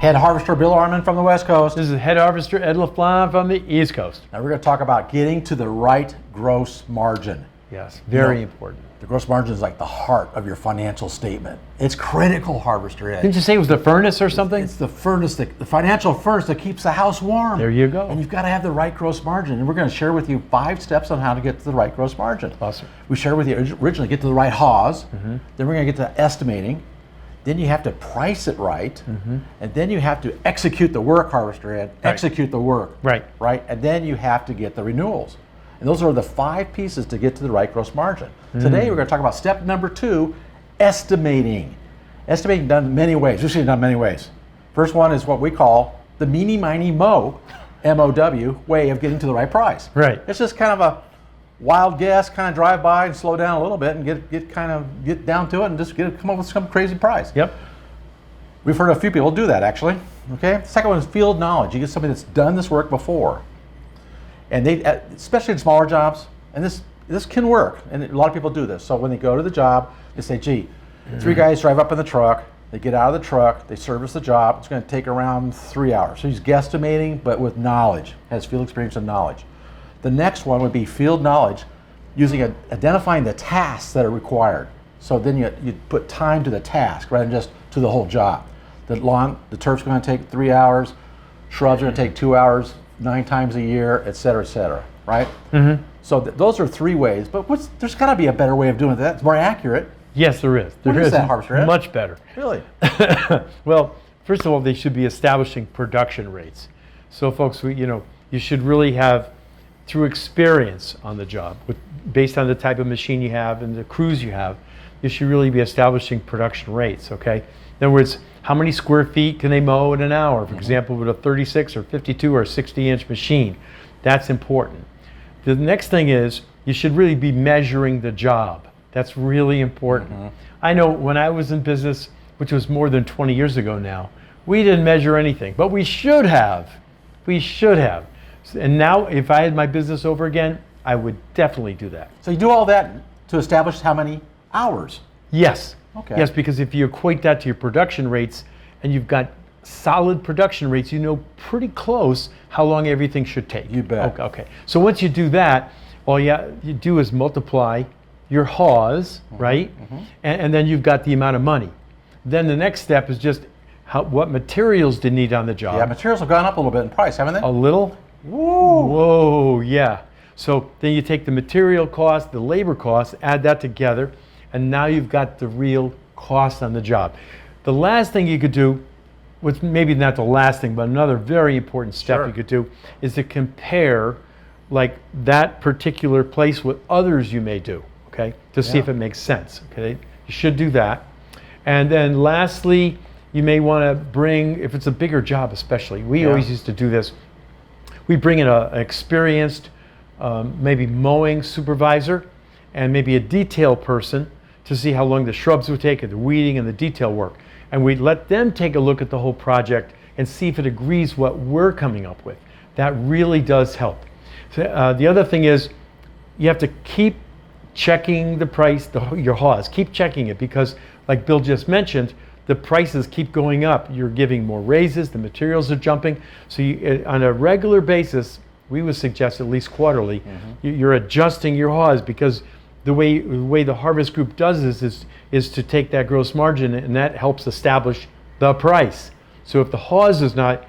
Head Harvester Bill Arman from the West Coast. This is Head Harvester Ed LaFlamme from the East Coast. Now we're going to talk about getting to the right gross margin. Yes, very important. The gross margin is like the heart of your financial statement. It's critical, Harvester Ed. Didn't you say it was the furnace or something? It's the furnace, the financial furnace that keeps the house warm. There you go. And you've got to have the right gross margin. And we're going to share with you 5 steps on how to get to the right gross margin. Awesome. We shared with you originally get to the right HAWS. Then we're going to get to estimating. Then you have to price it right. And then you have to execute the work, Harvester Ed. Right. Execute the work. Right. Right. And then you have to get the renewals. And those are the 5 pieces to get to the right gross margin. Today we're going to talk about step number 2, estimating. Estimating done many ways. We've seen it done many ways. First one is what we call the meeny, miny, mo, M-O-W, way of getting to the right price. Right. It's just kind of a wild guess, kind of drive by and slow down a little bit and get down to it and just come up with some crazy price. Yep. We've heard a few people do that actually. Okay. Second one is field knowledge. You get somebody that's done this work before. And they, especially in smaller jobs, and this can work, and a lot of people do this. So when they go to the job, they say, gee, 3 guys drive up in the truck, they get out of the truck, they service the job, it's going to take around 3 hours. So he's guesstimating, but with knowledge, has field experience and knowledge. The next one would be field knowledge, identifying the tasks that are required. So then you put time to the task rather than just to the whole job. The turf's going to take 3 hours, shrubs are going to take 2 hours, 9 times a year, et cetera, right? So those are 3 ways, but there's got to be a better way of doing that. It's more accurate. Yes, there is. What is that, Harvester Ed? Much better. Really? Well, first of all, they should be establishing production rates. So folks, you should really have, through experience on the job, based on the type of machine you have and the crews you have, you should really be establishing production rates, okay? In other words, how many square feet can they mow in an hour? For example, with a 36 or 52 or 60-inch machine. That's important. The next thing is, you should really be measuring the job. That's really important. I know when I was in business, which was more than 20 years ago now, we didn't measure anything, but we should have. We should have. And now, if I had my business over again, I would definitely do that. So you do all that to establish how many hours? Yes. Okay. Yes, because if you equate that to your production rates, and you've got solid production rates, you know pretty close how long everything should take. You bet. Okay. So once you do that, all you do is multiply your HAWS, right? And then you've got the amount of money. Then the next step is just what materials do you need on the job. Yeah, materials have gone up a little bit in price, haven't they? A little? Woo! Whoa, yeah. So then you take the material cost, the labor cost, add that together, and now you've got the real cost on the job. The last thing you could do, which maybe not the last thing, but another very important step you could do, is to compare like that particular place with others you may do, okay? To see if it makes sense, okay? You should do that. And then lastly, you may want to bring, if it's a bigger job especially, we always used to do this, we bring in an experienced, maybe mowing supervisor and maybe a detail person to see how long the shrubs would take and the weeding and the detail work. And we'd let them take a look at the whole project and see if it agrees what we're coming up with. That really does help. So, the other thing is you have to keep checking the price, your HAWS, keep checking it because like Bill just mentioned, the prices keep going up. You're giving more raises, the materials are jumping. So on a regular basis, we would suggest at least quarterly, you're adjusting your HAWS because the way the Harvest Group does this is to take that gross margin and that helps establish the price. So if the HAWS is not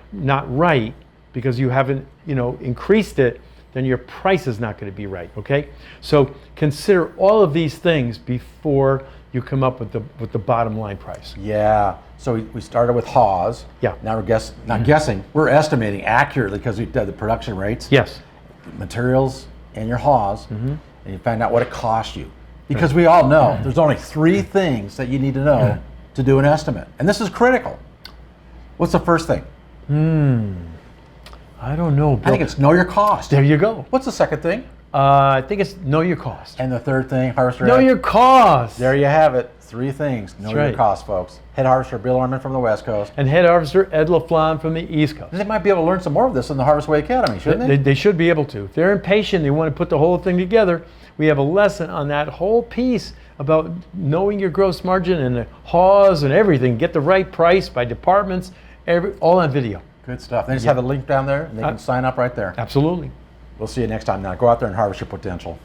right because you haven't increased it, then your price is not going to be right, okay? So consider all of these things before you come up with the bottom line price. Yeah. So we started with HAWS. Yeah. Now we're not guessing. We're estimating accurately because we've done the production rates. Yes. Materials and your HAWS, and you find out what it costs you. Because we all know there's only 3 things that you need to know to do an estimate, and this is critical. What's the first thing? I don't know, Bill. I think it's know your cost. There you go. What's the second thing? I think it's know your cost. And the third thing, Harvester. Know your cost. There you have it. 3 things. Know That's your right. cost, folks. Head Harvester Bill Arman from the West Coast. And Head Harvester Ed LaFlamme from the East Coast. They might be able to learn some more of this in the Harvest Way Academy, shouldn't they? They should be able to. If they're impatient, they want to put the whole thing together, we have a lesson on that whole piece about knowing your gross margin and the HAWS and everything. Get the right price by departments all on video. Good stuff. They just Yeah. have a link down there, and they can sign up right there. Absolutely. We'll see you next time. Now go out there and harvest your potential.